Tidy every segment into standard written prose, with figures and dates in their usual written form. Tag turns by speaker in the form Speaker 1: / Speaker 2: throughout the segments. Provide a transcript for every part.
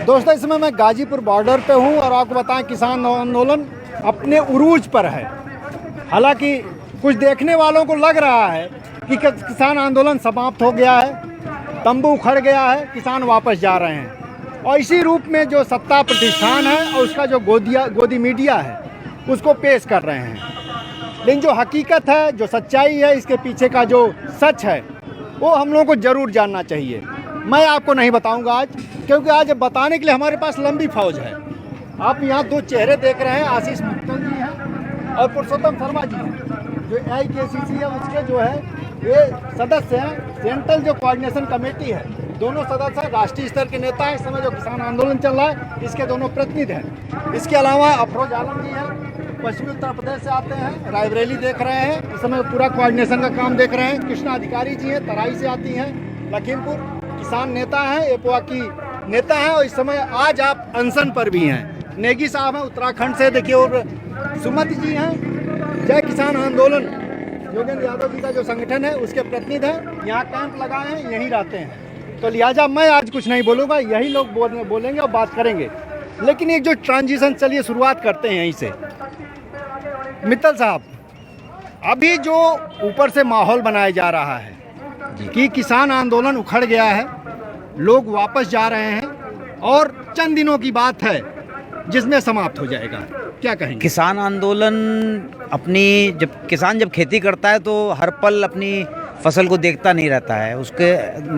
Speaker 1: दोस्तों, इस समय मैं गाजीपुर बॉर्डर पे हूँ और आपको बताएं किसान आंदोलन अपने उरूज पर है। हालांकि कुछ देखने वालों को लग रहा है कि किसान आंदोलन समाप्त हो गया है, तंबू उखड़ गया है, किसान वापस जा रहे हैं और इसी रूप में जो सत्ता प्रतिष्ठान है और उसका जो गोदी मीडिया है उसको पेश कर रहे हैं। लेकिन जो हकीकत है, जो सच्चाई है, इसके पीछे का जो सच है वो हम लोगों को ज़रूर जानना चाहिए। मैं आपको नहीं बताऊंगा आज, क्योंकि आज बताने के लिए हमारे पास लंबी फौज है। आप यहाँ दो चेहरे देख रहे हैं, आशीष मित्तल जी हैं और पुरुषोत्तम शर्मा जी हैं, जो AIKCC है उसके जो है ये सदस्य हैं। सेंट्रल जो कोऑर्डिनेशन कमेटी है, दोनों सदस्य हैं। राष्ट्रीय स्तर के नेता हैं। इस समय जो किसान आंदोलन चल रहा है इसके दोनों प्रतिनिधि हैं। इसके अलावा अफरोज आलम जी हैं, पश्चिमी उत्तर प्रदेश से आते हैं, रायबरेली देख रहे हैं, इस समय पूरा कोऑर्डिनेशन का काम देख रहे हैं। कृष्णा अधिकारी जी हैं, तराई से आती हैं, लखीमपुर किसान नेता हैं, एपोआ की नेता हैं और इस समय आज आप अनशन पर भी हैं। नेगी साहब हैं उत्तराखंड से, देखिए, और सुमति जी हैं, जय किसान आंदोलन योगेंद्र यादव जी का जो संगठन है उसके प्रतिनिधि हैं। यहाँ कैंप लगाए हैं, यहीं रहते हैं, तो लिहाजा मैं आज कुछ नहीं बोलूँगा, यही लोग बोलेंगे और बात करेंगे। लेकिन एक जो ट्रांजिशन, चलिए शुरुआत करते हैं यहीं से। मित्तल साहब, अभी जो ऊपर से माहौल बनाया जा रहा है कि किसान आंदोलन उखड़ गया है, लोग वापस जा रहे हैं और चंद दिनों की बात है जिसमें समाप्त हो जाएगा, क्या कहेंगे?
Speaker 2: किसान आंदोलन किसान जब खेती करता है तो हर पल अपनी फसल को देखता नहीं रहता है, उसके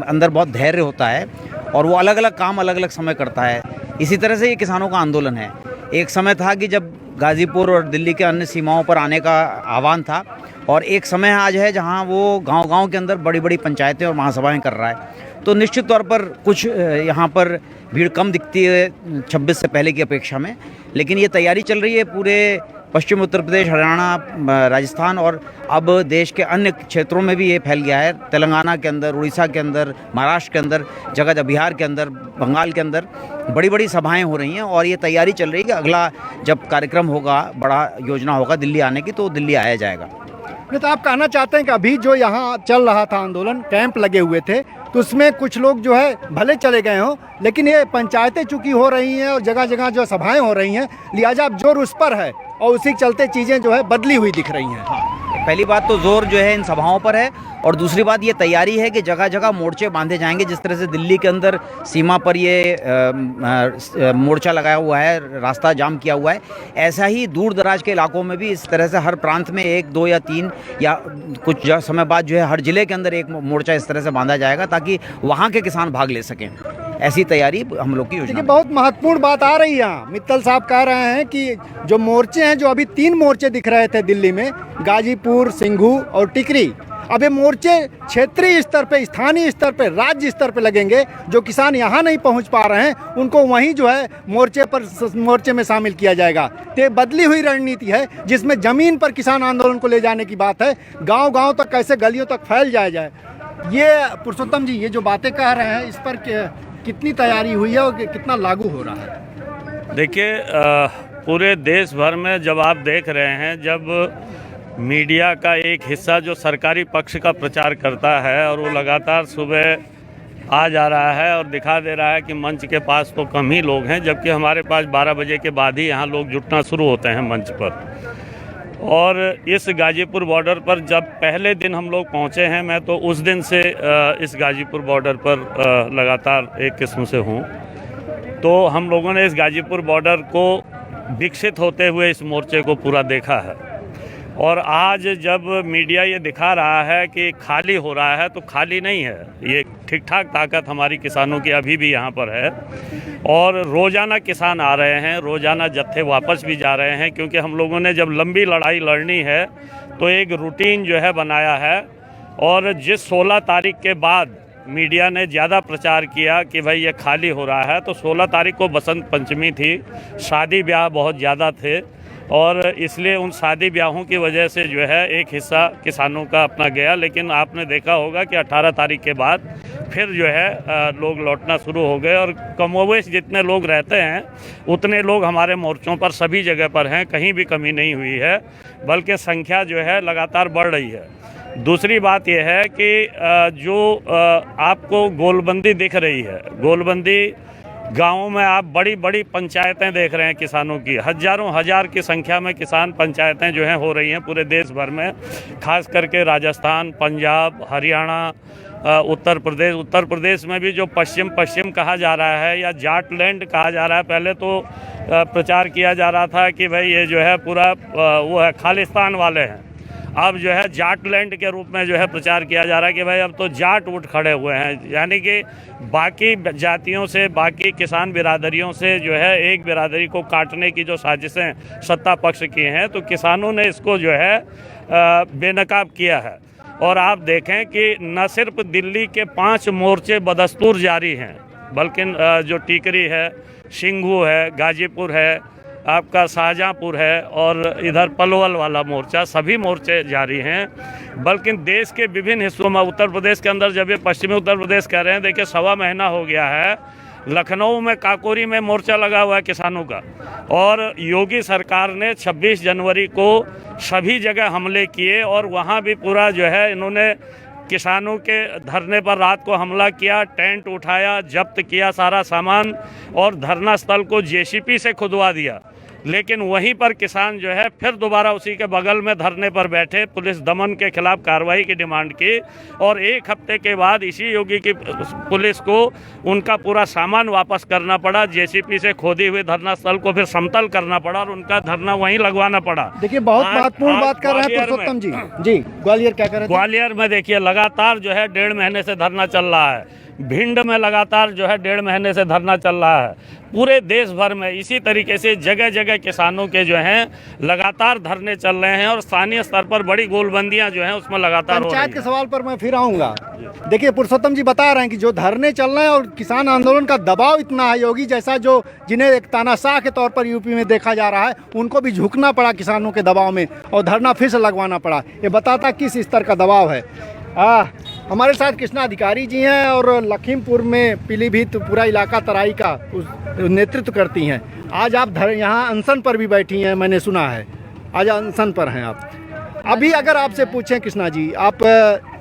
Speaker 2: अंदर बहुत धैर्य होता है और वो अलग अलग काम अलग अलग समय करता है। इसी तरह से ये किसानों का आंदोलन है। एक समय था कि जब गाज़ीपुर और दिल्ली के अन्य सीमाओं पर आने का आह्वान था और एक समय आज है जहां वो गांव-गांव के अंदर बड़ी बड़ी पंचायतें और महासभाएं कर रहा है। तो निश्चित तौर पर कुछ यहां पर भीड़ कम दिखती है 26 से पहले की अपेक्षा में, लेकिन ये तैयारी चल रही है पूरे पश्चिम उत्तर प्रदेश, हरियाणा, राजस्थान और अब देश के अन्य क्षेत्रों में भी ये फैल गया है। तेलंगाना के अंदर, उड़ीसा के अंदर, महाराष्ट्र के अंदर, जगह बिहार के अंदर, बंगाल के अंदर बड़ी बड़ी सभाएं हो रही हैं और ये तैयारी चल रही है कि अगला जब कार्यक्रम होगा, बड़ा योजना होगा दिल्ली आने की, तो दिल्ली आया जाएगा।
Speaker 1: नहीं, तो आप कहना चाहते हैं कि अभी जो यहाँ चल रहा था आंदोलन, कैंप लगे हुए थे, तो उसमें कुछ लोग जो है भले चले गए हों, लेकिन ये पंचायतें चूँकि हो रही हैं और जगह जगह जो सभाएं हो रही हैं, लिहाजा अब जोर उस पर है और उसी के चलते चीज़ें जो है बदली हुई दिख रही हैं।
Speaker 2: पहली बात तो जोर जो है इन सभाओं पर है और दूसरी बात ये तैयारी है कि जगह जगह मोर्चे बांधे जाएंगे। जिस तरह से दिल्ली के अंदर सीमा पर ये मोर्चा लगाया हुआ है, रास्ता जाम किया हुआ है, ऐसा ही दूर दराज के इलाकों में भी इस तरह से हर प्रांत में 1, 2 या 3 या कुछ समय बाद जो है हर जिले के अंदर एक मोर्चा इस तरह से बांधा जाएगा ताकि वहाँ के किसान भाग ले सकें। ऐसी तैयारी हम लोग की योजना है।
Speaker 1: बहुत महत्वपूर्ण बात आ रही है यहाँ। मित्तल साहब कह रहे हैं कि जो मोर्चे हैं, जो अभी 3 मोर्चे दिख रहे थे दिल्ली में, गाजीपुर, सिंघू और टिकरी, अब ये मोर्चे क्षेत्रीय स्तर पे, स्थानीय स्तर पे, राज्य स्तर पे लगेंगे। जो किसान यहाँ नहीं पहुँच पा रहे हैं उनको वहीं जो है मोर्चे में शामिल किया जाएगा। तो ये बदली हुई रणनीति है जिसमें ज़मीन पर किसान आंदोलन को ले जाने की बात है, गाँव-गाँव तक, कैसे गलियों तक फैल जाए। ये पुरुषोत्तम जी, ये जो बातें कह रहे हैं, इस पर कितनी तैयारी हुई है और कितना लागू हो रहा है?
Speaker 3: देखिए, पूरे देश भर में जब आप देख रहे हैं, जब मीडिया का एक हिस्सा जो सरकारी पक्ष का प्रचार करता है और वो लगातार सुबह आ जा रहा है और दिखा दे रहा है कि मंच के पास तो कम ही लोग हैं, जबकि हमारे पास 12 बजे के बाद ही यहाँ लोग जुटना शुरू होते हैं मंच पर। और इस गाजीपुर बॉर्डर पर जब पहले दिन हम लोग पहुँचे हैं, मैं तो उस दिन से इस गाजीपुर बॉर्डर पर लगातार एक किस्म से हूँ, तो हम लोगों ने इस गाजीपुर बॉर्डर को विकसित होते हुए इस मोर्चे को पूरा देखा है। और आज जब मीडिया ये दिखा रहा है कि खाली हो रहा है, तो खाली नहीं है, ये ठीक ठाक ताकत हमारी किसानों की अभी भी यहाँ पर है और रोज़ाना किसान आ रहे हैं, रोज़ाना जत्थे वापस भी जा रहे हैं, क्योंकि हम लोगों ने जब लंबी लड़ाई लड़नी है तो एक रूटीन जो है बनाया है। और जिस 16 तारीख के बाद मीडिया ने ज़्यादा प्रचार किया कि भाई ये खाली हो रहा है, तो 16 तारीख को बसंत पंचमी थी, शादी ब्याह बहुत ज़्यादा थे और इसलिए उन शादी ब्याहों की वजह से जो है एक हिस्सा किसानों का अपना गया। लेकिन आपने देखा होगा कि 18 तारीख के बाद फिर जो है लोग लौटना शुरू हो गए और कमोवेश जितने लोग रहते हैं उतने लोग हमारे मोर्चों पर सभी जगह पर हैं, कहीं भी कमी नहीं हुई है, बल्कि संख्या जो है लगातार बढ़ रही है। दूसरी बात यह है कि जो आपको गोलबंदी दिख रही है, गोलबंदी गाँवों में आप बड़ी बड़ी पंचायतें देख रहे हैं किसानों की, हजारों हजार की संख्या में किसान पंचायतें जो हैं हो रही हैं पूरे देश भर में, खास करके राजस्थान, पंजाब, हरियाणा, उत्तर प्रदेश में भी जो पश्चिम कहा जा रहा है या जाटलैंड कहा जा रहा है। पहले तो प्रचार किया जा रहा था कि भाई ये जो है पूरा वो है खालिस्तान वाले हैं, अब जो है जाटलैंड के रूप में जो है प्रचार किया जा रहा है कि भाई अब तो जाट उठ खड़े हुए हैं, यानी कि बाकी जातियों से, बाकी किसान बिरादरियों से जो है एक बिरादरी को काटने की जो साजिशें सत्ता पक्ष की हैं, तो किसानों ने इसको जो है बेनकाब किया है। और आप देखें कि न सिर्फ दिल्ली के 5 मोर्चे बदस्तूर जारी हैं, बल्कि जो टिकरी है, शिंगू है, गाजीपुर है, आपका शाहजहाँपुर है और इधर पलवल वाला मोर्चा, सभी मोर्चे जारी हैं। बल्कि देश के विभिन्न हिस्सों में, उत्तर प्रदेश के अंदर जब ये पश्चिमी उत्तर प्रदेश कह रहे हैं, देखिए 1.25 महीना हो गया है, लखनऊ में काकोरी में मोर्चा लगा हुआ है किसानों का, और योगी सरकार ने 26 जनवरी को सभी जगह हमले किए और वहाँ भी पूरा जो है इन्होंने किसानों के धरने पर रात को हमला किया, टेंट उठाया, जब्त किया सारा सामान और धरना स्थल को जेसीपी से खुदवा दिया। लेकिन वहीं पर किसान जो है फिर दोबारा उसी के बगल में धरने पर बैठे, पुलिस दमन के खिलाफ कार्रवाई की डिमांड की, और 1 हफ्ते के बाद इसी योगी की पुलिस को उनका पूरा सामान वापस करना पड़ा, जेसीपी से खोदी हुई धरना स्थल को फिर समतल करना पड़ा और उनका धरना वहीं लगवाना पड़ा।
Speaker 1: देखिए बहुत महत्वपूर्ण बात कर रहे हैं पुरुषोत्तम जी। ग्वालियर क्या कर रहे थे?
Speaker 3: ग्वालियर में देखिए लगातार जो है 1.5 महीने से धरना चल रहा है, भिंड में लगातार जो है 1.5 महीने से धरना चल रहा है, पूरे देश भर में इसी तरीके से जगह जगह किसानों के जो हैं लगातार धरने चल रहे हैं और स्थानीय स्तर पर बड़ी गोलबंदियां जो हैं उसमें लगातार हो रही हैं।
Speaker 1: पंचायत के सवाल पर मैं फिर आऊंगा। देखिए पुरुषोत्तम जी बता रहे हैं कि जो धरने चल रहे हैं और किसान आंदोलन का दबाव इतना है, योगी जैसा जो जिन्हें एक तानाशाह के तौर पर यूपी में देखा जा रहा है, उनको भी झुकना पड़ा किसानों के दबाव में और धरना फिर से लगवाना पड़ा। ये बताता किस स्तर का दबाव है। हमारे साथ कृष्णा अधिकारी जी हैं और लखीमपुर में पीलीभीत पूरा इलाका तराई का नेतृत्व करती हैं। आज आप यहाँ अनशन पर भी बैठी हैं, मैंने सुना है आज अनशन पर हैं आप। अभी अगर आपसे पूछें कृष्णा जी, आप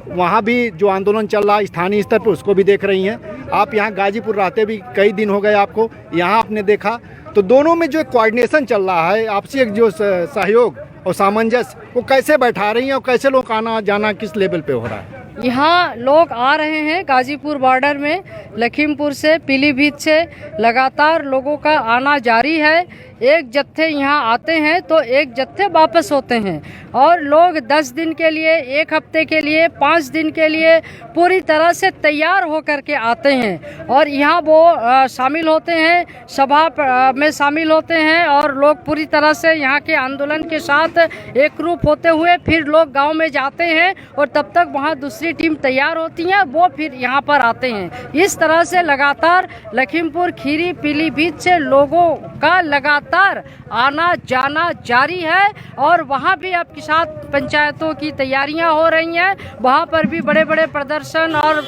Speaker 1: वहाँ भी जो आंदोलन चल रहा है स्थानीय स्तर पर उसको भी देख रही हैं, आप यहाँ गाजीपुर रहते भी कई दिन हो गए आपको, यहाँ आपने देखा, तो दोनों में जो कोऑर्डिनेशन चल रहा है, आपसी एक जो सहयोग और सामंजस्य, वो कैसे बैठा रही हैं और कैसे लोग आना जाना किस लेवल पे हो रहा है?
Speaker 4: यहाँ लोग आ रहे हैं गाजीपुर बॉर्डर में, लखीमपुर से, पीलीभीत से लगातार लोगों का आना जारी है। एक जत्थे यहाँ आते हैं तो एक जत्थे वापस होते हैं और लोग 10 दिन के लिए, 1 हफ्ते के लिए, 5 दिन के लिए पूरी तरह से तैयार होकर के आते हैं और यहाँ वो शामिल होते हैं, सभा में शामिल होते हैं और लोग पूरी तरह से यहाँ के आंदोलन के साथ एकरूप होते हुए फिर लोग गांव में जाते हैं और तब तक वहाँ दूसरी टीम तैयार होती है, वो फिर यहाँ पर आते हैं। इस तरह से लगातार लखीमपुर खीरी पीलीभीत से लोगों का लगातार आना जाना जारी है और वहाँ भी अब किसान पंचायतों की तैयारियां हो रही हैं, वहाँ पर भी बड़े बड़े प्रदर्शन और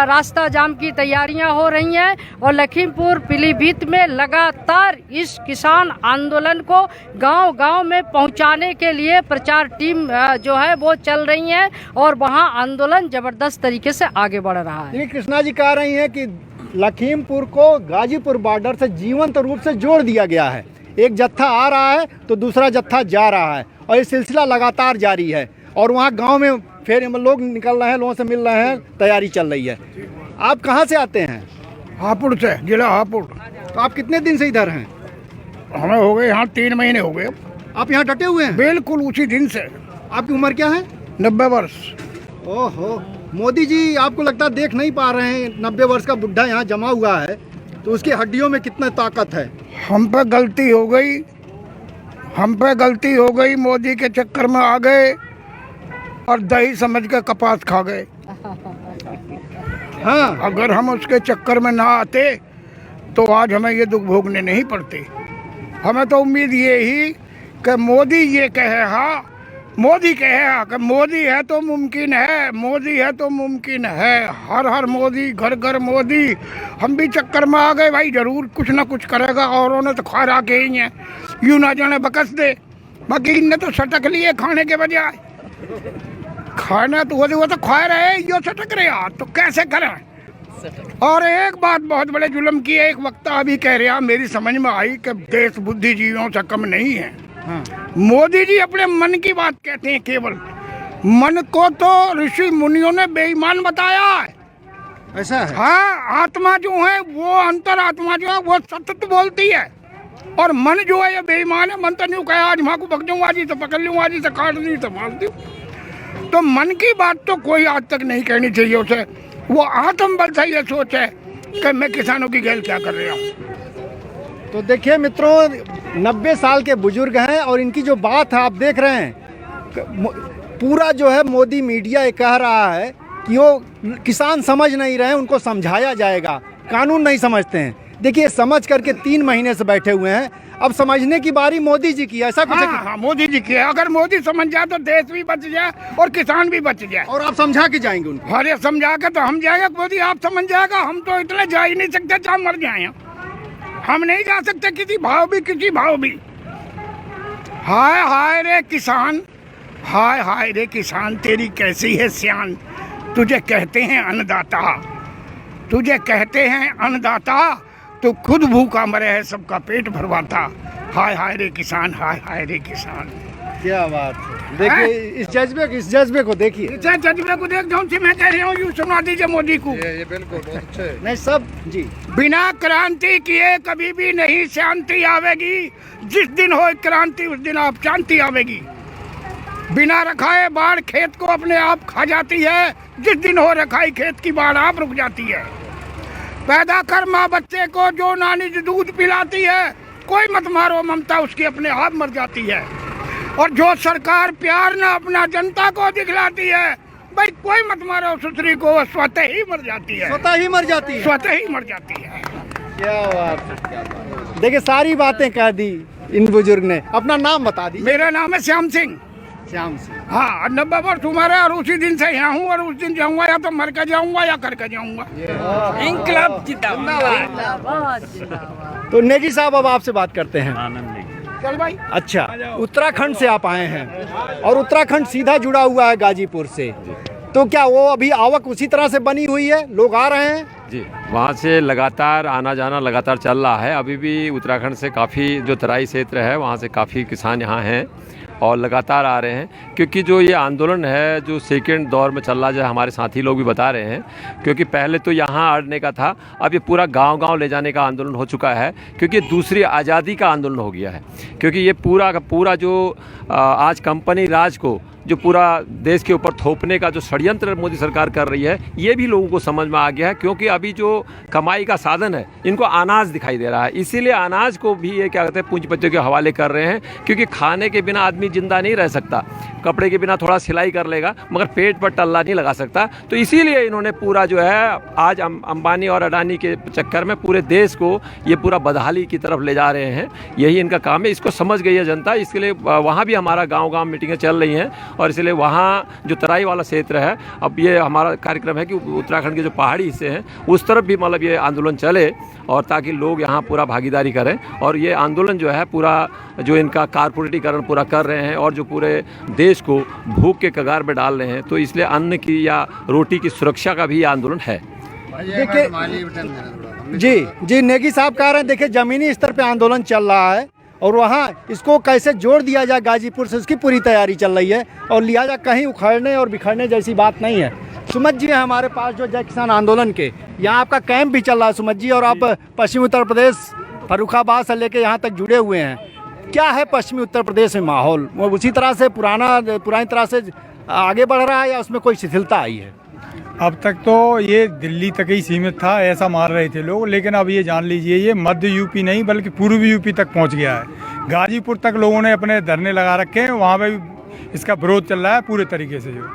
Speaker 4: रास्ता जाम की तैयारियां हो रही हैं और लखीमपुर पीलीभीत में लगातार इस किसान आंदोलन को गांव-गांव में पहुंचाने के लिए प्रचार टीम जो है वो चल रही है और वहाँ आंदोलन जबरदस्त तरीके से आगे बढ़ रहा है।
Speaker 1: कृष्णा जी कह रही हैं कि लखीमपुर को गाजीपुर बॉर्डर से जीवंत रूप से जोड़ दिया गया है, एक जत्था आ रहा है तो दूसरा जत्था जा रहा है और ये सिलसिला लगातार जारी है और वहाँ गांव में फिर लोग निकल रहे हैं, लोगों से मिल रहे हैं, तैयारी चल रही है। आप कहाँ से आते हैं?
Speaker 5: हापुड़ से, जिला हापुड़।
Speaker 1: तो आप कितने दिन से इधर हैं?
Speaker 5: हमें हो गए यहाँ 3 महीने हो गए।
Speaker 1: आप यहाँ डटे हुए हैं?
Speaker 5: बिल्कुल उसी दिन से।
Speaker 1: आपकी उम्र क्या है?
Speaker 5: 90 वर्ष।
Speaker 1: ओहो, मोदी जी आपको लगता है देख नहीं पा रहे हैं 90 वर्ष का बुढ़ा यहाँ जमा हुआ है, तो उसकी हड्डियों में कितना ताकत है।
Speaker 5: हम पे गलती हो गई, हम पे गलती हो गई, मोदी के चक्कर में आ गए और दही समझ के कपास खा गए।
Speaker 1: हाँ,
Speaker 5: अगर हम उसके चक्कर में ना आते तो आज हमें ये दुख भोगने नहीं पड़ते। हमें तो उम्मीद ये ही कि मोदी ये कहे, हाँ मोदी कहे हाँ कि मोदी है तो मुमकिन है, मोदी है तो मुमकिन है, हर हर मोदी, घर घर मोदी। हम भी चक्कर में आ गए भाई, जरूर कुछ ना कुछ करेगा और उन्होंने तो खा रहा के ही हैं, यूँ ना जाने बकस दे। बाकी इनने तो सटक लिए खाने के बजाय, खाना तो वो तो खा रहे, यो सटक रहे यार, तो कैसे करें? और एक बात बहुत बड़े जुल्म की है, एक वक्ता अभी कह रहा, मेरी समझ में आई कि देश बुद्धिजीवियों से कम नहीं है। मोदी जी अपने मन की बात कहते हैं केवल। मन को तो ऋषि मुनियों ने बेईमान बताया है।
Speaker 1: ऐसा है?
Speaker 5: हाँ, आत्मा जो है वो अंतर आत्मा जो है वो सत्य बोलती है, और मन जो है ये बेईमान है। मन तो नहीं कहा आज माँ को पक जाऊँ, आज ही तो पकड़ लूँ, आज ही तो काट दी तो मार दूँ। तो मन की बात तो कोई आज तक नहीं कहनी चाहिए उसे। वो आत्मबल से ये सोच है कि मैं किसानों की गैल क्या कर रहा हूँ।
Speaker 1: तो देखिए मित्रों, 90 साल के बुजुर्ग हैं और इनकी जो बात है आप देख रहे हैं, पूरा जो है मोदी मीडिया ये कह रहा है कि वो किसान समझ नहीं रहे हैं, उनको समझाया जाएगा, कानून नहीं समझते हैं। देखिए समझ करके 3 महीने से बैठे हुए हैं, अब समझने की बारी मोदी जी की, ऐसा कुछ है?
Speaker 5: हाँ, मोदी जी की है। अगर मोदी समझ जाए तो देश भी बच जाए और किसान भी बच जाए।
Speaker 1: और आप समझा के जाएंगे उनको?
Speaker 5: अरे समझा के तो हम जाएगा, मोदी आप समझ जाएगा। हम तो इतने जा ही नहीं सकते, चाहे मर जाए हम नहीं जा सकते किसी भाव भी। हाय हाय रे किसान, हाय हाय रे किसान, तेरी कैसी है सियान। तुझे कहते हैं अन्नदाता, तुझे कहते हैं अन्नदाता, तो खुद भूखा मरे है, सबका पेट भरवाता। हाय हाय रे किसान, हाय हाय रे किसान।
Speaker 1: क्या बात है। देखिए इस जज्बे को देखिए।
Speaker 5: जज्बे को देख, जो मैं कह रहा हूँ यूँ सुना दीजिए मोदी को।
Speaker 1: ये बिल्कुल बहुत अच्छे। नहीं सब जी।
Speaker 5: बिना क्रांति किए कभी भी नहीं शांति आवेगी। जिस दिन हो क्रांति उस दिन आप शांति आवेगी। बिना रखाए बाढ़ खेत को अपने आप खा जाती है। जिस दिन हो रखाई खेत की बाढ़ आप रुक जाती है। पैदा कर माँ बच्चे को जो नानी दूध पिलाती है, कोई मत मारो ममता उसकी अपने आप मर जाती है। और जो सरकार प्यार ना अपना जनता को दिखलाती है, भाई कोई मत मारो ससुरी को, वो स्वतः ही मर जाती है।
Speaker 1: स्वतः ही मर जाती है।
Speaker 5: स्वतः ही मर जाती है।
Speaker 1: क्या बात है। देखिए सारी बातें कह दी इन बुजुर्ग ने। अपना नाम बता दी।
Speaker 5: मेरा नाम है श्याम सिंह।
Speaker 1: श्याम सिंह।
Speaker 5: हाँ, 90 वर्ष उम्र है और उसी दिन से यहाँ हूँ, और उस दिन जाऊँगा या तो मर कर जाऊँगा या कर जाऊँगा। इंकलाब जिंदाबाद।
Speaker 1: तो नेगी साहब अब आपसे बात करते हैं।
Speaker 5: चल भाई।
Speaker 1: अच्छा, उत्तराखंड से आप आए हैं और उत्तराखंड सीधा जुड़ा हुआ है गाजीपुर से, तो क्या वो अभी आवक उसी तरह से बनी हुई है, लोग आ रहे हैं?
Speaker 6: जी, वहाँ से लगातार आना जाना लगातार चल रहा है। अभी भी उत्तराखंड से काफ़ी जो तराई क्षेत्र है वहाँ से काफ़ी किसान यहाँ हैं और लगातार आ रहे हैं, क्योंकि जो ये आंदोलन है जो सेकेंड दौर में चल रहा है, हमारे साथी लोग भी बता रहे हैं, क्योंकि पहले तो यहाँ अड़ने का था, अब ये पूरा गांव-गांव ले जाने का आंदोलन हो चुका है, क्योंकि ये दूसरी आज़ादी का आंदोलन हो गया है। क्योंकि ये पूरा का पूरा जो आज कंपनी राज को जो पूरा देश के ऊपर थोपने का जो षड्यंत्र मोदी सरकार कर रही है, ये भी लोगों को समझ में आ गया है। क्योंकि अभी जो कमाई का साधन है इनको अनाज दिखाई दे रहा है, इसीलिए अनाज को भी ये क्या कहते हैं पूंजीपतियों के हवाले कर रहे हैं। क्योंकि खाने के बिना आदमी जिंदा नहीं रह सकता, कपड़े के बिना थोड़ा सिलाई कर लेगा मगर पेट पर टल्ला नहीं लगा सकता। तो इसीलिए इन्होंने पूरा जो है आज अंबानी और अडानी के चक्कर में पूरे देश को ये पूरा बदहाली की तरफ ले जा रहे हैं। यही इनका काम है, इसको समझ गई है जनता। इसके लिए वहाँ भी हमारा गाँव-गाँव मीटिंगें चल रही हैं, और इसलिए वहाँ जो तराई वाला क्षेत्र है, अब ये हमारा कार्यक्रम है कि उत्तराखंड के जो पहाड़ी हिस्से हैं उस तरफ भी मतलब ये आंदोलन चले, और ताकि लोग यहाँ पूरा भागीदारी करें। और ये आंदोलन जो है पूरा जो इनका कारपोरेटीकरण पूरा कर रहे हैं और जो पूरे देश को भूख के कगार में डाल रहे हैं, तो इसलिए अन्न की या रोटी की सुरक्षा का भी ये आंदोलन है।
Speaker 1: देखिए जी नेगी साहब कह रहे हैं, देखिए ज़मीनी स्तर पे आंदोलन चल रहा है और वहाँ इसको कैसे जोड़ दिया जाए गाजीपुर से, उसकी पूरी तैयारी चल रही है, और लिहाजा कहीं उखड़ने और बिखरने जैसी बात नहीं है। सुमत जी है हमारे पास जो जय किसान आंदोलन के, यहाँ आपका कैंप भी चल रहा है सुमत जी, और आप पश्चिमी उत्तर प्रदेश फर्रुखाबाद से लेके यहाँ तक जुड़े हुए हैं। क्या है पश्चिमी उत्तर प्रदेश में माहौल, वो उसी तरह से पुरानी तरह से आगे बढ़ रहा है या उसमें कोई शिथिलता आई है?
Speaker 7: अब तक तो ये दिल्ली तक ही सीमित था, ऐसा मार रहे थे लोग, लेकिन अब ये जान लीजिए ये मध्य यूपी नहीं बल्कि पूर्वी यूपी तक पहुंच गया है। गाजीपुर तक लोगों ने अपने धरने लगा रखे हैं, वहाँ पे भी इसका विरोध चल रहा है पूरे तरीके से। जो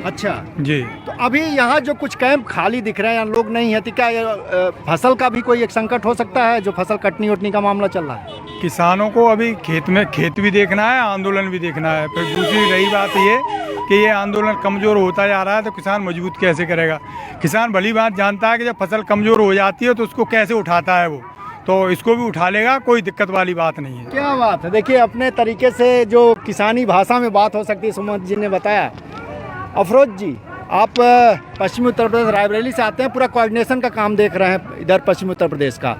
Speaker 1: अच्छा
Speaker 7: जी,
Speaker 1: तो अभी यहाँ जो कुछ कैंप खाली दिख रहे हैं, यहाँ लोग नहीं है, तो क्या फसल का भी कोई एक संकट हो सकता है, जो फसल कटनी वटनी का मामला चल रहा है?
Speaker 7: किसानों को अभी खेत भी देखना है, आंदोलन भी देखना है। फिर दूसरी रही बात ये कि ये आंदोलन कमज़ोर होता जा रहा है, तो किसान मजबूत कैसे करेगा? किसान भली बात जानता है कि जब फसल कमज़ोर हो जाती है तो उसको कैसे उठाता है वो, तो इसको भी उठा लेगा, कोई दिक्कत वाली बात नहीं है।
Speaker 1: क्या बात है। देखिए अपने तरीके से जो किसानी भाषा में बात हो सकती है, सुमत जी ने बताया। अफरोज जी, आप पश्चिमी उत्तर प्रदेश रायबरेली से आते हैं, पूरा कोऑर्डिनेशन का काम देख रहे हैं इधर पश्चिमी उत्तर प्रदेश का।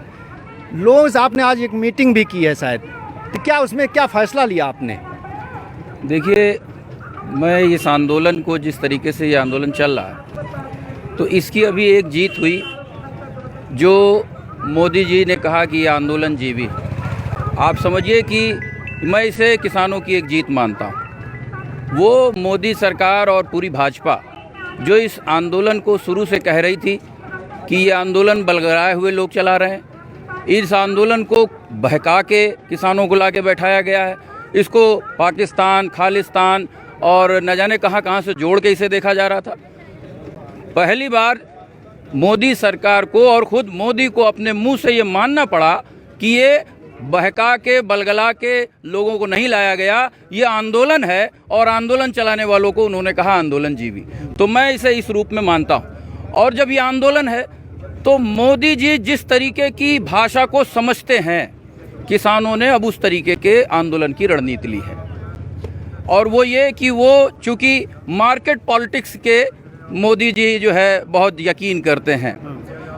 Speaker 1: लोगों से आपने आज एक मीटिंग भी की है शायद, तो क्या उसमें क्या फैसला लिया आपने?
Speaker 8: देखिए, मैं इस आंदोलन को, जिस तरीके से ये आंदोलन चल रहा है, तो इसकी अभी एक जीत हुई जो मोदी जी ने कहा कि ये आंदोलन जीवी। आप समझिए कि मैं इसे किसानों की एक जीत मानता हूँ। वो मोदी सरकार और पूरी भाजपा जो इस आंदोलन को शुरू से कह रही थी कि ये आंदोलन बलगराए हुए लोग चला रहे हैं, इस आंदोलन को बहका के किसानों को लाके बैठाया गया है, इसको पाकिस्तान, खालिस्तान और न जाने कहाँ से जोड़ के इसे देखा जा रहा था। पहली बार मोदी सरकार को और ख़ुद मोदी को अपने मुंह से ये मानना पड़ा कि ये बहका के बलगला के लोगों को नहीं लाया गया, ये आंदोलन है और आंदोलन चलाने वालों को उन्होंने कहा आंदोलन जीवी। तो मैं इसे इस रूप में मानता हूँ। और जब ये आंदोलन है तो मोदी जी जिस तरीके की भाषा को समझते हैं, किसानों ने अब उस तरीके के आंदोलन की रणनीति ली है। और वो ये कि वो चूँकि मार्केट पॉलिटिक्स के मोदी जी जो है बहुत यकीन करते हैं,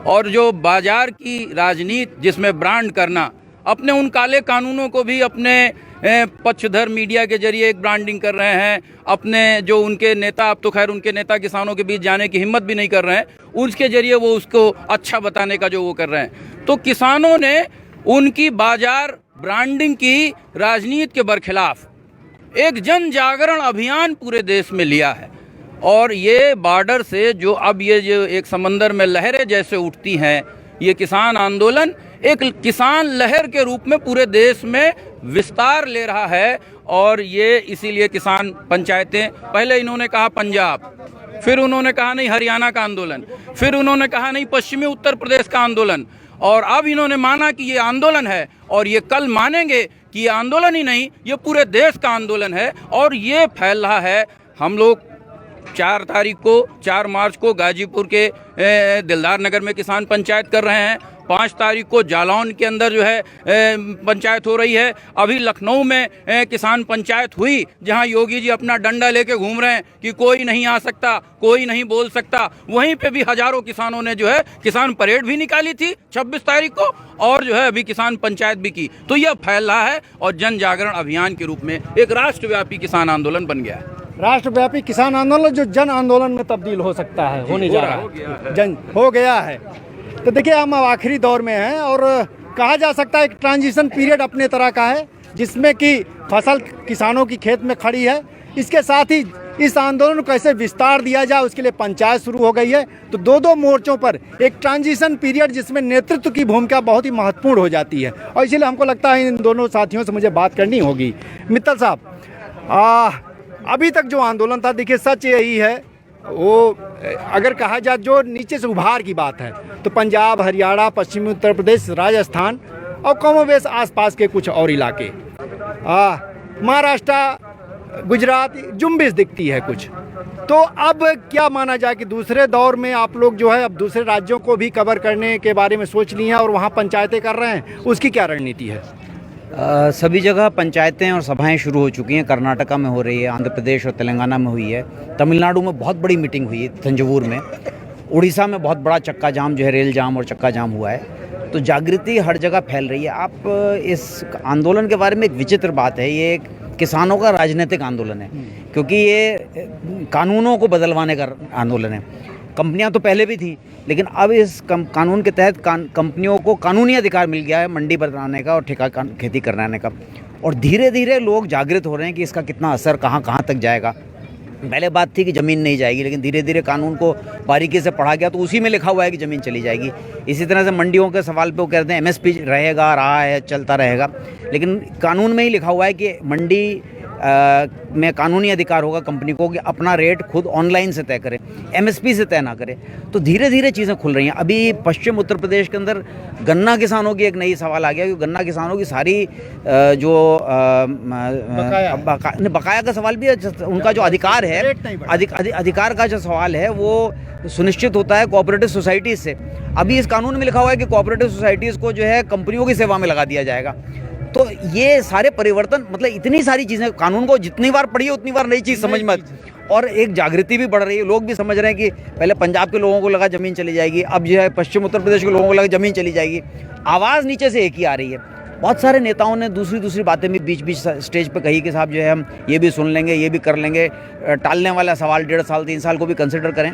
Speaker 8: और जो बाजार की राजनीति जिसमें ब्रांड करना, अपने उन काले कानूनों को भी अपने पक्षधर मीडिया के जरिए एक ब्रांडिंग कर रहे हैं। अपने जो उनके नेता, अब तो खैर उनके नेता किसानों के बीच जाने की हिम्मत भी नहीं कर रहे हैं, उसके जरिए वो उसको अच्छा बताने का जो वो कर रहे हैं। तो किसानों ने उनकी बाजार ब्रांडिंग की राजनीति के बरखिलाफ एक जन जागरण अभियान पूरे देश में लिया है। और ये बॉर्डर से जो अब ये जो एक समंदर में लहरें जैसे उठती हैं, ये किसान आंदोलन एक किसान लहर के रूप में पूरे देश में विस्तार ले रहा है। और ये इसीलिए किसान पंचायतें, पहले इन्होंने कहा पंजाब, फिर उन्होंने कहा नहीं हरियाणा का आंदोलन, फिर उन्होंने कहा नहीं पश्चिमी उत्तर प्रदेश का आंदोलन, और अब इन्होंने माना कि ये आंदोलन है। और ये कल मानेंगे कि ये आंदोलन ही नहीं, ये पूरे देश का आंदोलन है और ये फैल रहा है। हम लोग 4 मार्च को गाजीपुर के दिलदार नगर में किसान पंचायत कर रहे हैं। 5 तारीख को जालौन के अंदर जो है पंचायत हो रही है। अभी लखनऊ में किसान पंचायत हुई, जहां योगी जी अपना डंडा लेके घूम रहे हैं कि कोई नहीं आ सकता, कोई नहीं बोल सकता। वहीं पे भी हजारों किसानों ने जो है किसान परेड भी निकाली थी 26 तारीख को, और जो है अभी किसान पंचायत भी की। तो यह फैल रहा है और जन जागरण अभियान के रूप में एक राष्ट्रव्यापी किसान आंदोलन बन गया है।
Speaker 1: राष्ट्रव्यापी किसान आंदोलन जो जन आंदोलन में तब्दील हो सकता है, होने जा रहा है, जन हो गया है। तो देखिए, हम अब आखिरी दौर में हैं और कहा जा सकता है एक ट्रांजिशन पीरियड अपने तरह का है, जिसमें कि फसल किसानों की खेत में खड़ी है। इसके साथ ही इस आंदोलन को कैसे विस्तार दिया जाए, उसके लिए पंचायत शुरू हो गई है। तो 2 मोर्चों पर एक ट्रांजिशन पीरियड जिसमें नेतृत्व की भूमिका बहुत ही महत्वपूर्ण हो जाती है, और इसीलिए हमको लगता है इन दोनों साथियों से मुझे बात करनी होगी। मित्तल साहब, अभी तक जो आंदोलन था, देखिए सच यही है, वो अगर कहा जाए जो नीचे से उभार की बात है तो पंजाब, हरियाणा, पश्चिमी उत्तर प्रदेश, राजस्थान और कमोबेश आसपास के कुछ और इलाके, महाराष्ट्र, गुजरात, जुम्बिश दिखती है कुछ। तो अब क्या माना जाए कि दूसरे दौर में आप लोग जो है अब दूसरे राज्यों को भी कवर करने के बारे में सोच लिए हैं और वहाँ पंचायतें कर रहे हैं, उसकी क्या रणनीति है?
Speaker 2: सभी जगह पंचायतें और सभाएं शुरू हो चुकी हैं। कर्नाटका में हो रही है, आंध्र प्रदेश और तेलंगाना में हुई है, तमिलनाडु में बहुत बड़ी मीटिंग हुई है तंजौर में, उड़ीसा में बहुत बड़ा चक्का जाम जो है, रेल जाम और चक्का जाम हुआ है। तो जागृति हर जगह फैल रही है। आप इस आंदोलन के बारे में एक विचित्र बात है, ये एक किसानों का राजनीतिक आंदोलन है, क्योंकि ये कानूनों को बदलवाने का आंदोलन है। कंपनियां तो पहले भी थी, लेकिन अब इस कानून के तहत कंपनियों को कानूनी अधिकार मिल गया है मंडी बनाने का और ठेका खेती कराने का। और धीरे धीरे लोग जागृत हो रहे हैं कि इसका कितना असर कहाँ तक जाएगा। पहले बात थी कि ज़मीन नहीं जाएगी, लेकिन धीरे धीरे कानून को बारीकी से पढ़ा गया तो उसी में लिखा हुआ है कि ज़मीन चली जाएगी। इसी तरह से मंडियों के सवाल पे वो कहते हैं MSP रहेगा, रहा है, चलता रहेगा, लेकिन कानून में ही लिखा हुआ है कि मंडी में कानूनी अधिकार होगा कंपनी को कि अपना रेट खुद ऑनलाइन से तय करे, MSP से तय ना करे। तो धीरे धीरे चीज़ें खुल रही हैं। अभी पश्चिम उत्तर प्रदेश के अंदर गन्ना किसानों की एक नई सवाल आ गया कि गन्ना किसानों की सारी जो बकाया का सवाल भी है, उनका जो अधिकार है, अधिकार का जो सवाल है वो सुनिश्चित होता है कोऑपरेटिव सोसाइटीज से। अभी इस कानून में लिखा हुआ है कि कोऑपरेटिव सोसाइटीज़ को जो है कंपनियों की सेवा में लगा दिया जाएगा। तो ये सारे परिवर्तन, मतलब इतनी सारी चीज़ें, कानून को जितनी बार पढ़िए उतनी बार नई चीज़ समझ में। और एक जागृति भी बढ़ रही है। लोग भी समझ रहे हैं कि पहले पंजाब के लोगों को लगा ज़मीन चली जाएगी, अब जो है पश्चिम उत्तर प्रदेश के लोगों को लगा ज़मीन चली जाएगी। आवाज़ नीचे से एक ही आ रही है। बहुत सारे नेताओं ने दूसरी बातें भी बीच स्टेज पे कही कि साहब जो है हम ये भी सुन लेंगे, ये भी कर लेंगे, टालने वाला सवाल 1.5 साल 3 साल को भी कंसिडर करें।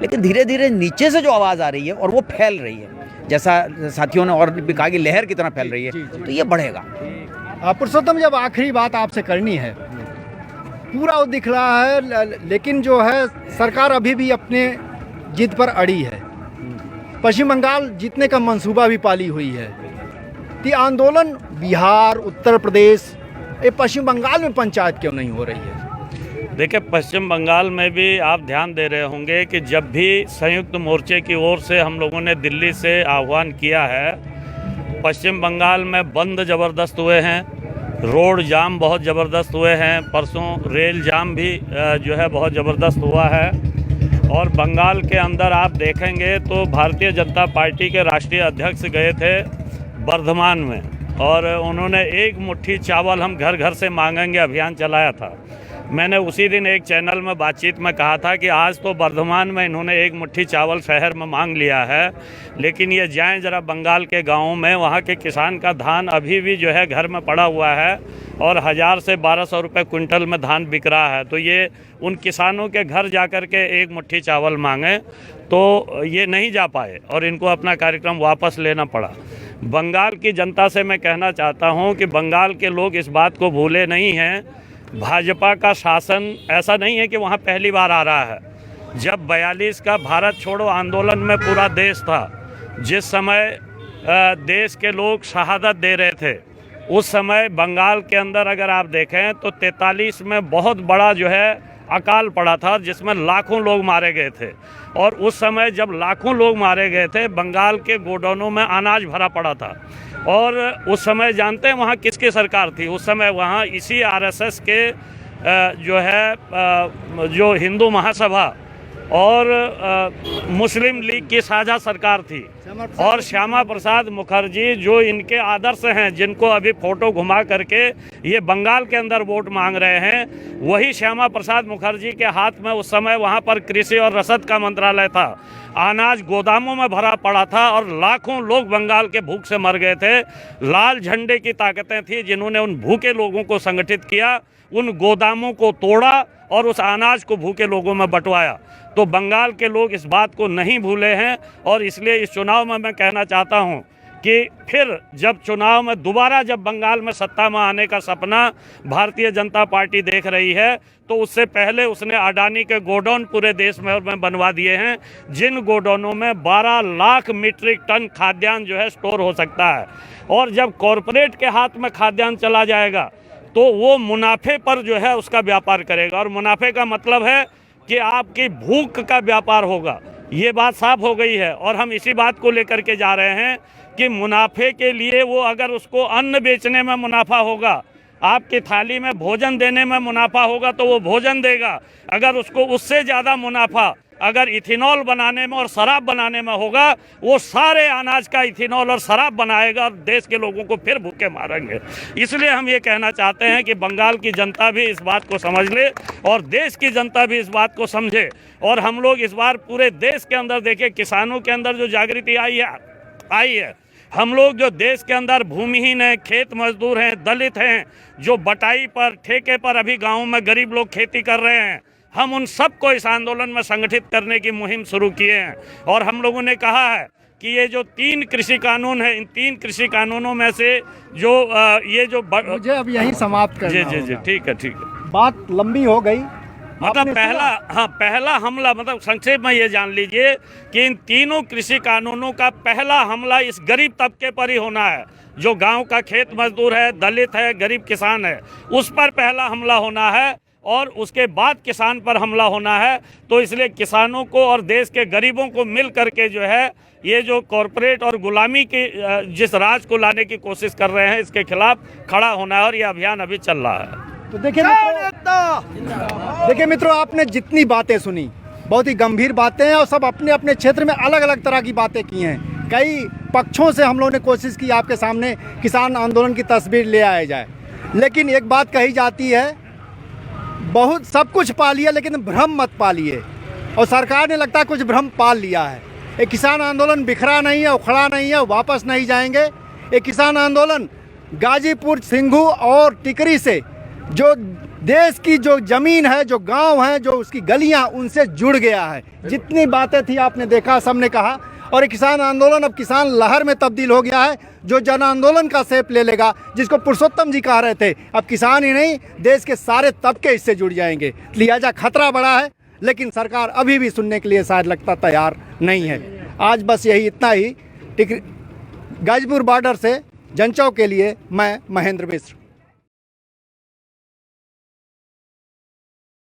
Speaker 2: लेकिन धीरे धीरे नीचे से जो आवाज़ आ रही है और वो फैल रही है, जैसा साथियों ने और भी कहा कि लहर की तरह फैल रही है, तो ये बढ़ेगा।
Speaker 1: पुरुषोत्तम, जब आखिरी बात आपसे करनी है, पूरा वो दिख रहा है, लेकिन जो है सरकार अभी भी अपने जिद पर अड़ी है। पश्चिम बंगाल जीतने का मंसूबा भी पाली हुई है। तो आंदोलन बिहार, उत्तर प्रदेश, ये पश्चिम बंगाल में पंचायत क्यों नहीं हो रही है?
Speaker 3: देखिए, पश्चिम बंगाल में भी आप ध्यान दे रहे होंगे कि जब भी संयुक्त मोर्चे की ओर से हम लोगों ने दिल्ली से आह्वान किया है, पश्चिम बंगाल में बंद ज़बरदस्त हुए हैं, रोड जाम बहुत ज़बरदस्त हुए हैं, परसों रेल जाम भी जो है बहुत ज़बरदस्त हुआ है। और बंगाल के अंदर आप देखेंगे तो भारतीय जनता पार्टी के राष्ट्रीय अध्यक्ष गए थे बर्धमान में, और उन्होंने एक मुट्ठी चावल हम घर घर से मांगेंगे अभियान चलाया था। मैंने उसी दिन एक चैनल में बातचीत में कहा था कि आज तो बर्धमान में इन्होंने एक मुट्ठी चावल शहर में मांग लिया है, लेकिन ये जाएं ज़रा बंगाल के गाँवों में, वहाँ के किसान का धान अभी भी जो है घर में पड़ा हुआ है और 1000 से 1200 रुपये क्विंटल में धान बिक रहा है। तो ये उन किसानों के घर जा कर के एक मुट्ठी चावल मांगे तो ये नहीं जा पाए और इनको अपना कार्यक्रम वापस लेना पड़ा। बंगाल की जनता से मैं कहना चाहता हूँ कि बंगाल के लोग इस बात को भूले नहीं हैं। भाजपा का शासन ऐसा नहीं है कि वहाँ पहली बार आ रहा है। जब 42 का भारत छोड़ो आंदोलन में पूरा देश था, जिस समय देश के लोग शहादत दे रहे थे, उस समय बंगाल के अंदर अगर आप देखें तो 43 में बहुत बड़ा जो है अकाल पड़ा था, जिसमें लाखों लोग मारे गए थे। और उस समय जब लाखों लोग मारे गए थे, बंगाल के गोडाउनों में अनाज भरा पड़ा था। और उस समय जानते हैं वहाँ किसकी सरकार थी? उस समय वहाँ इसी आरएसएस के जो है जो हिंदू महासभा और मुस्लिम लीग की साझा सरकार थी। और श्यामा प्रसाद मुखर्जी जो इनके आदर्श हैं, जिनको अभी फ़ोटो घुमा करके ये बंगाल के अंदर वोट मांग रहे हैं, वही श्यामा प्रसाद मुखर्जी के हाथ में उस समय वहाँ पर कृषि और रसद का मंत्रालय था। अनाज गोदामों में भरा पड़ा था और लाखों लोग बंगाल के भूख से मर गए थे। लाल झंडे की ताकतें थी जिन्होंने उन भूखे लोगों को संगठित किया, उन गोदामों को तोड़ा और उस अनाज को भूखे लोगों में बंटवाया। तो बंगाल के लोग इस बात को नहीं भूले हैं और इसलिए इस चुनाव में मैं कहना चाहता हूं कि फिर जब चुनाव में दोबारा जब बंगाल में सत्ता में आने का सपना भारतीय जनता पार्टी देख रही है, तो उससे पहले उसने अडानी के गोडाउन पूरे देश में बनवा दिए हैं, जिन गोडाउनों में 12 लाख मीट्रिक टन खाद्यान्न जो है स्टोर हो सकता है। और जब कॉरपोरेट के हाथ में खाद्यान्न चला जाएगा तो वो मुनाफे पर जो है उसका व्यापार करेगा, और मुनाफे का मतलब है कि आपकी भूख का व्यापार होगा। ये बात साफ हो गई है और हम इसी बात को लेकर के जा रहे हैं कि मुनाफे के लिए वो अगर उसको अन्न बेचने में मुनाफा होगा, आपकी थाली में भोजन देने में मुनाफा होगा तो वो भोजन देगा। अगर उसको उससे ज़्यादा मुनाफा अगर इथेनॉल बनाने में और शराब बनाने में होगा, वो सारे अनाज का इथेनॉल और शराब बनाएगा और देश के लोगों को फिर भूखे मारेंगे। इसलिए हम ये कहना चाहते हैं कि बंगाल की जनता भी इस बात को समझ ले और देश की जनता भी इस बात को समझे। और हम लोग इस बार पूरे देश के अंदर देखिए, किसानों के अंदर जो जागृति आई है। हम लोग जो देश के अंदर भूमिहीन हैं, खेत मजदूर हैं, दलित हैं, जो बटाई पर ठेके पर अभी गाँव में गरीब लोग खेती कर रहे हैं, हम उन सबको इस आंदोलन में संगठित करने की मुहिम शुरू किए हैं। और हम लोगों ने कहा है कि ये जो 3 कृषि कानून है, इन 3 कृषि कानूनों में से जो ये जो
Speaker 1: मुझे अब यहीं समाप्त करना
Speaker 3: जी ठीक है।
Speaker 1: बात लंबी हो गई।
Speaker 3: मतलब पहला हमला, मतलब संक्षेप में ये जान लीजिए कि इन तीनों कृषि कानूनों का पहला हमला इस गरीब तबके पर ही होना है। जो गाँव का खेत मजदूर है, दलित है, गरीब किसान है, उस पर पहला हमला होना है और उसके बाद किसान पर हमला होना है। तो इसलिए किसानों को और देश के गरीबों को मिल करके जो है ये जो कॉरपोरेट और गुलामी के जिस राज को लाने की कोशिश कर रहे हैं, इसके खिलाफ खड़ा होना है और ये अभियान अभी चल रहा है।
Speaker 1: तो देखिए मित्रों, आपने जितनी बातें सुनी, बहुत ही गंभीर बातें हैं और सब अपने अपने क्षेत्र में अलग अलग तरह की बातें की हैं। कई पक्षों से हम लोगों ने कोशिश की आपके सामने किसान आंदोलन की तस्वीर ले आया जाए, लेकिन एक बात कही जाती है, बहुत सब कुछ पा लिया, लेकिन भ्रम मत पालिए। और सरकार ने लगता है कुछ भ्रम पाल लिया है। ये किसान आंदोलन बिखरा नहीं है, उखड़ा नहीं है, वापस नहीं जाएंगे। ये किसान आंदोलन गाजीपुर, सिंघू और टिकरी से जो देश की जो ज़मीन है, जो गांव है, जो उसकी गलियां, उनसे जुड़ गया है। जितनी बातें थी आपने देखा, सबने कहा। और ये किसान आंदोलन अब किसान लहर में तब्दील हो गया है, जो जन आंदोलन का शेप ले लेगा, जिसको पुरुषोत्तम जी कह रहे थे। अब किसान ही नहीं, देश के सारे तबके इससे जुड़ जाएंगे। लिहाजा खतरा बड़ा है, लेकिन सरकार अभी भी सुनने के लिए शायद लगता तैयार नहीं है। आज बस यही इतना ही। गाजीपुर बॉर्डर से जनचौक के लिए मैं महेंद्र मिश्र।